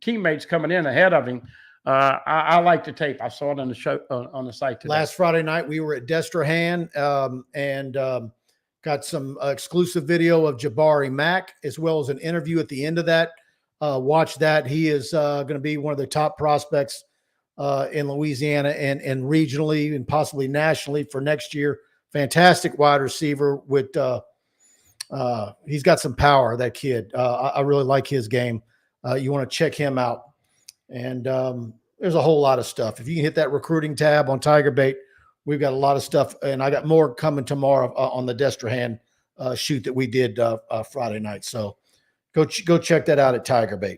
teammates coming in ahead of him. I like the tape. I saw it on the show on the site today. Last Friday night, we were at Destrehan and got some exclusive video of Jabari Mack, as well as an interview at the end of that. Watch that. He is going to be one of the top prospects in Louisiana and regionally and possibly nationally for next year. Fantastic wide receiver with he's got some power, that kid. I really like his game. You want to check him out. And there's a whole lot of stuff. If you can hit that recruiting tab on TigerBait, we've got a lot of stuff. And I got more coming tomorrow on the Destrehan shoot that we did Friday night. So go check that out at TigerBait.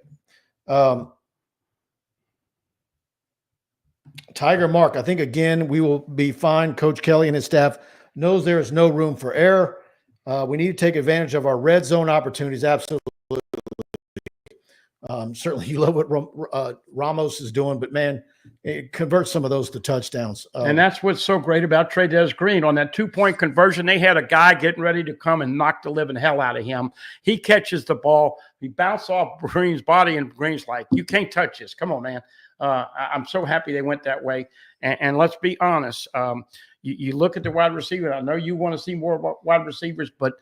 Tiger Mark, I think, again, we will be fine. Coach Kelly and his staff knows there is no room for error. We need to take advantage of our red zone opportunities. Absolutely. Certainly you love what Ramos is doing, but man, it converts some of those to touchdowns. And that's what's so great about Trey'Dez Green. On that 2-point conversion, they had a guy getting ready to come and knock the living hell out of him. He catches the ball. He bounced off Green's body, and Green's like, you can't touch this. Come on, man. I'm so happy they went that way. And let's be honest. You look at the wide receiver. I know you want to see more wide receivers, but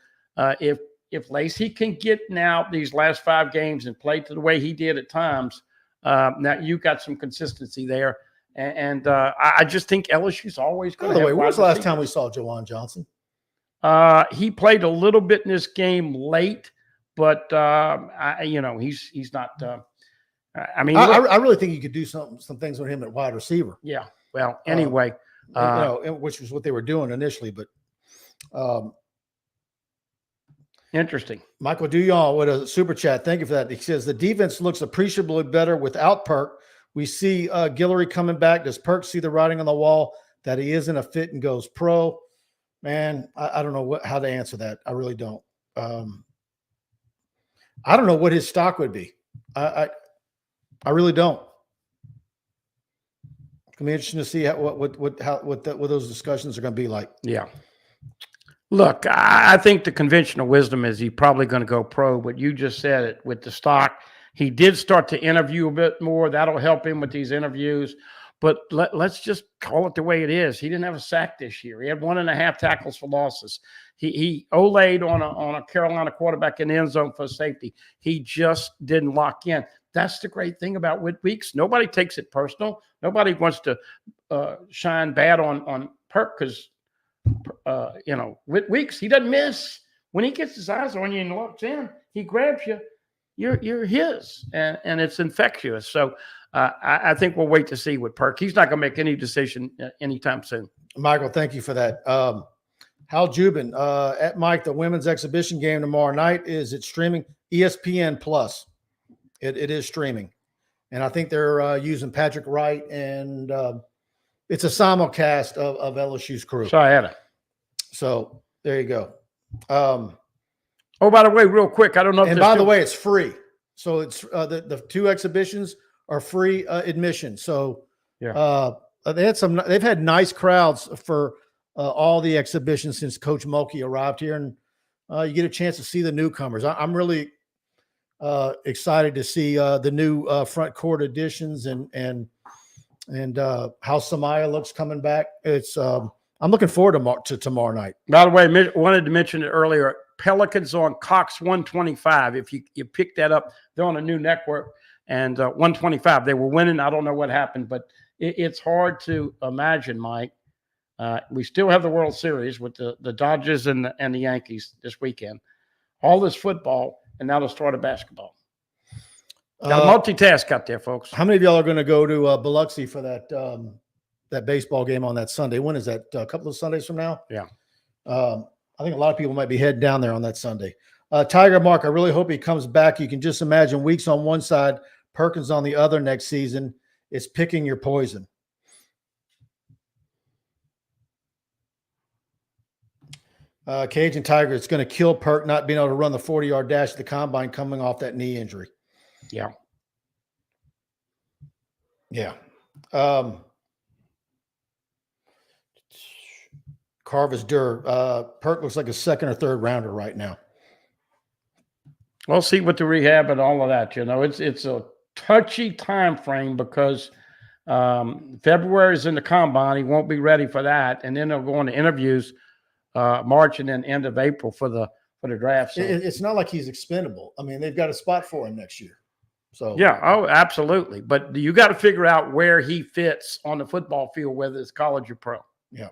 if Lacey can get now these last 5 games and play to the way he did at times, now you got some consistency there. And I just think LSU's always going to have. By the way, when was the last time we saw Jawan Johnson? He played a little bit in this game late, but he's not. I mean, I really think you could do some things with him at wide receiver. Yeah. Well, anyway, which was what they were doing initially, but. Interesting. Michael Duyon with a super chat. Thank you for that. He says the defense looks appreciably better without Perk. We see Guillory coming back. Does Perk see the writing on the wall that he isn't a fit and goes pro? Man, I don't know how to answer that. I really don't. I don't know what his stock would be. I really don't. It's gonna be interesting to see what those discussions are going to be like. Yeah. Look, I think the conventional wisdom is he's probably going to go pro, but you just said it with the stock. He did start to interview a bit more. That'll help him with these interviews. But let's just call it the way it is. He didn't have a sack this year. He had 1.5 tackles for losses. He olayed on a Carolina quarterback in the end zone for safety. He just didn't lock in. That's the great thing about Whit Weeks. Nobody takes it personal. Nobody wants to shine bad on Perk because, Whit Weeks, he doesn't miss. When he gets his eyes on you and looks in, he grabs you. You're his, and it's infectious. So I think we'll wait to see with Perk. He's not going to make any decision anytime soon. Michael, thank you for that. Hal Jubin, at Mike, the women's exhibition game tomorrow night, is it streaming? ESPN Plus. It is streaming. And I think they're using Patrick Wright, and it's a simulcast of LSU's crew. So I had it. So there you go. Oh, by the way, real quick, I don't know. And by the way, it's free. So it's the 2 exhibitions are free admission. So yeah, they've had nice crowds for all the exhibitions since Coach Mulkey arrived here, and you get a chance to see the newcomers. I'm really excited to see the new front court additions and how Samaya looks coming back. It's I'm looking forward to tomorrow night. By the way, wanted to mention it earlier. Pelicans on Cox 125. If you pick that up, they're on a new network, and 125. They were winning. I don't know what happened, but it's hard to imagine, Mike. We still have the World Series with the Dodgers and the Yankees this weekend. All this football, and now the start of basketball. Got a multitask out there, folks. How many of y'all are going to go to Biloxi for that baseball game on that Sunday? When is that? A couple of Sundays from now? Yeah. I think a lot of people might be heading down there on that Sunday. Tiger Mark, I really hope he comes back. You can just imagine Weeks on one side, Perkins on the other next season. It's picking your poison. Cajun Tiger, it's going to kill Perk not being able to run the 40-yard dash at the combine coming off that knee injury. Yeah. Yeah. Carvis Durr, Perk looks like a second or third rounder right now. We'll see with the rehab and all of that. It's a touchy time frame because February is in the combine. He won't be ready for that, and then they'll go on to interviews March and then end of April for the draft. So. It's not like he's expendable. I mean, they've got a spot for him next year. So yeah, oh, absolutely. But you got to figure out where he fits on the football field, whether it's college or pro. Yeah.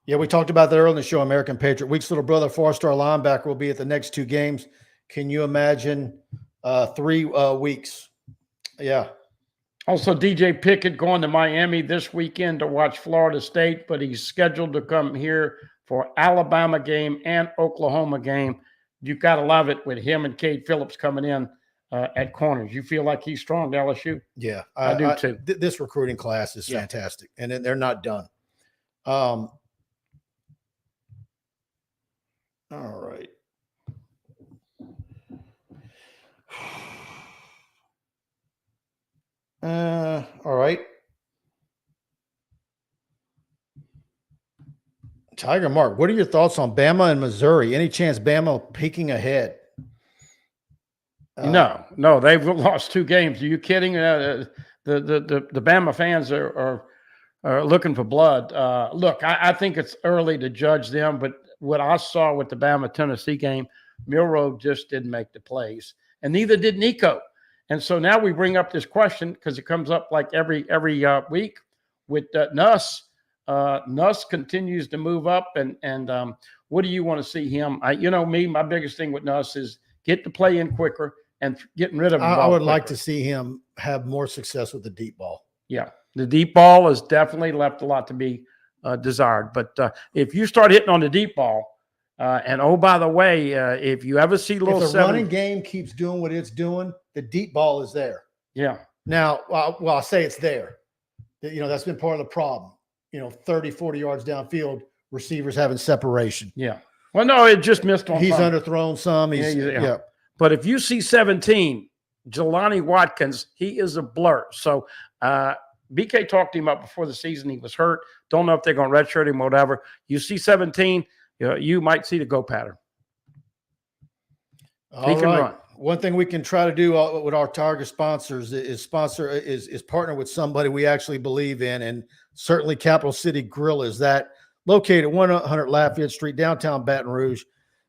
Yeah, we talked about that earlier in the show. American Patriot. Weeks' little brother, 4-star linebacker, will be at the next 2 games. Can you imagine 3 weeks? Yeah. Also, DJ Pickett going to Miami this weekend to watch Florida State, but he's scheduled to come here for Alabama game and Oklahoma game. You've got to love it with him and Cade Phillips coming in at corners. You feel like he's strong to LSU? Yeah, I do too. This recruiting class is fantastic, and they're not done. All right. All right. Tiger Mark, what are your thoughts on Bama and Missouri? Any chance Bama peeking ahead? No, they've lost 2 games. Are you kidding? The Bama fans are looking for blood. Look, I think it's early to judge them, but what I saw with the Bama-Tennessee game, Milroe just didn't make the plays, and neither did Nico. And so now we bring up this question because it comes up like every week with Nuss. Nuss continues to move up, and what do you want to see him? My biggest thing with Nuss is get the play in quicker and getting rid of him. I would like to see him have more success with the deep ball. Yeah, the deep ball has definitely left a lot to be desired. But if you start hitting on the deep ball, and oh, by the way, if you ever see little if the running game keeps doing what it's doing, the deep ball is there. Yeah. Now, well, I say it's there. That's been part of the problem. 30, 40 yards downfield, receivers having separation. Yeah. Well, no, it just missed on. He's some. underthrown some. Yeah. But if you see 17, Jelani Watkins, he is a blur. So BK talked to him about before the season. He was hurt. Don't know if they're going to redshirt him or whatever. You see 17, you might see the go pattern. He can run. One thing we can try to do with our target sponsors is partner with somebody we actually believe in, and certainly Capital City Grill is that. Located at 100 Lafayette Street, downtown Baton Rouge.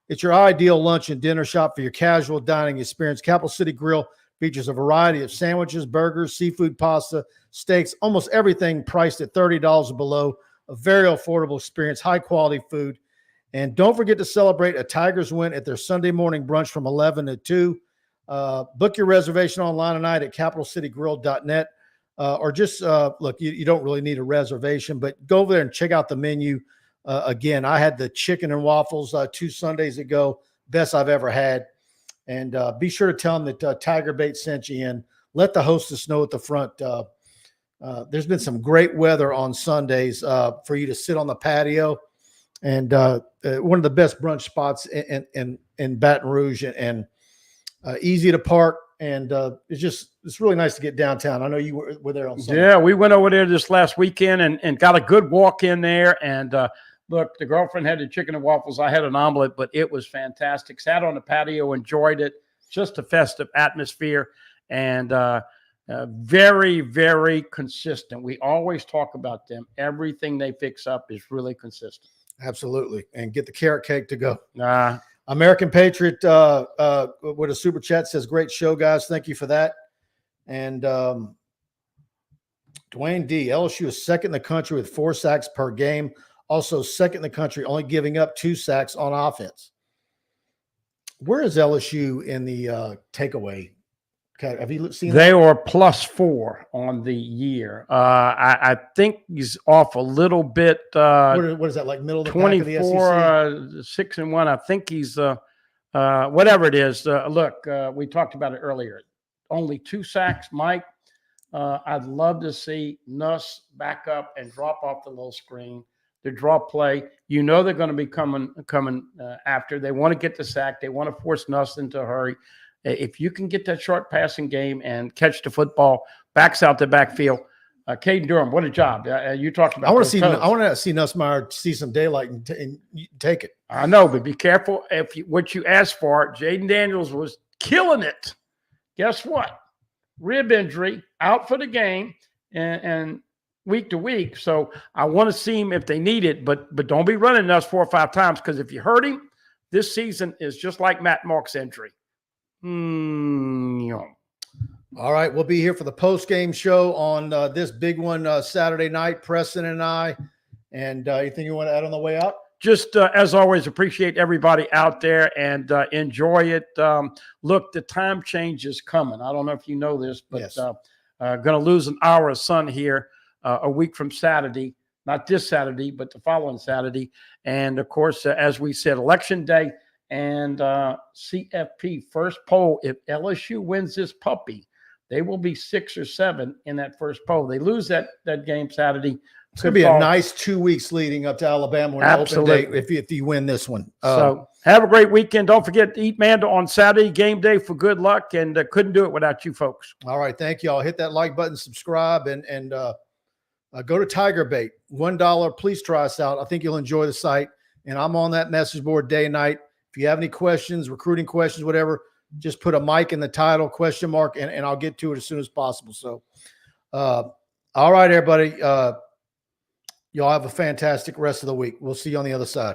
It's your ideal lunch and dinner shop for your casual dining experience. Capital City Grill features a variety of sandwiches, burgers, seafood, pasta, steaks, almost everything priced at $30 or below. A very affordable experience, high-quality food. And don't forget to celebrate a Tigers win at their Sunday morning brunch from 11 to 2. Book your reservation online tonight at capitalcitygrill.net. Or just look, you don't really need a reservation, but go over there and check out the menu. Again, I had the chicken and waffles 2 Sundays ago, best I've ever had. And be sure to tell them that TigerBait sent you in. Let the hostess know at the front. There's been some great weather on Sundays for you to sit on the patio, and one of the best brunch spots in Baton Rouge, and easy to park. And it's really nice to get downtown. I know you were there on Sunday. Yeah, we went over there this last weekend and got a good walk in there. And look, the girlfriend had the chicken and waffles. I had an omelet, but it was fantastic. Sat on the patio, enjoyed it. Just a festive atmosphere, and very, very consistent. We always talk about them. Everything they fix up is really consistent. Absolutely. And get the carrot cake to go. American Patriot with a super chat says, great show, guys. Thank you for that. And Dwayne D, LSU is second in the country with 4 sacks per game. Also second in the country, only giving up 2 sacks on offense. Where is LSU in the takeaway? Okay, have you seen they were +4 on the year. I think he's off a little bit. What is that, like middle of the 24, pack of the SEC? 6-1. I think he's whatever it is. Look, we talked about it earlier. Only 2 sacks, Mike. I'd love to see Nuss back up and drop off the little screen. The draw play. They're going to be coming after. They want to get the sack. They want to force Nuss into a hurry. If you can get that short passing game and catch the football, backs out the backfield. Caden Durham, what a job! You talked about. I want to see Nussmeier see some daylight and take it. I know, but be careful. What you asked for, Jaden Daniels was killing it. Guess what? Rib injury, out for the game, and week to week. So I want to see him if they need it, but don't be running us 4 or 5 times, because if you hurt him, this season is just like Matt Mark's injury. All right, we'll be here for the post-game show on this big one Saturday night, Preston and I. And anything you want to add on the way out? Just as always, appreciate everybody out there and enjoy it. Look, the time change is coming. I don't know if you know this, but yes. Going to lose an hour of sun here a week from Saturday. Not this Saturday, but the following Saturday. And, of course, as we said, Election Day. And CFP first poll, if LSU wins this puppy, they will be 6 or 7 in that first poll. They lose that game Saturday. It's going to be a nice 2 weeks leading up to Alabama on open day if you win this one. So have a great weekend. Don't forget to eat Manda on Saturday, game day, for good luck. And couldn't do it without you folks. All right. Thank you all. Hit that like button, subscribe, and go to TigerBait. $1. Please try us out. I think you'll enjoy the site. And I'm on that message board day and night. If you have any questions, recruiting questions, whatever, just put a mic in the title, question mark, and I'll get to it as soon as possible. So, all right, everybody. Y'all have a fantastic rest of the week. We'll see you on the other side.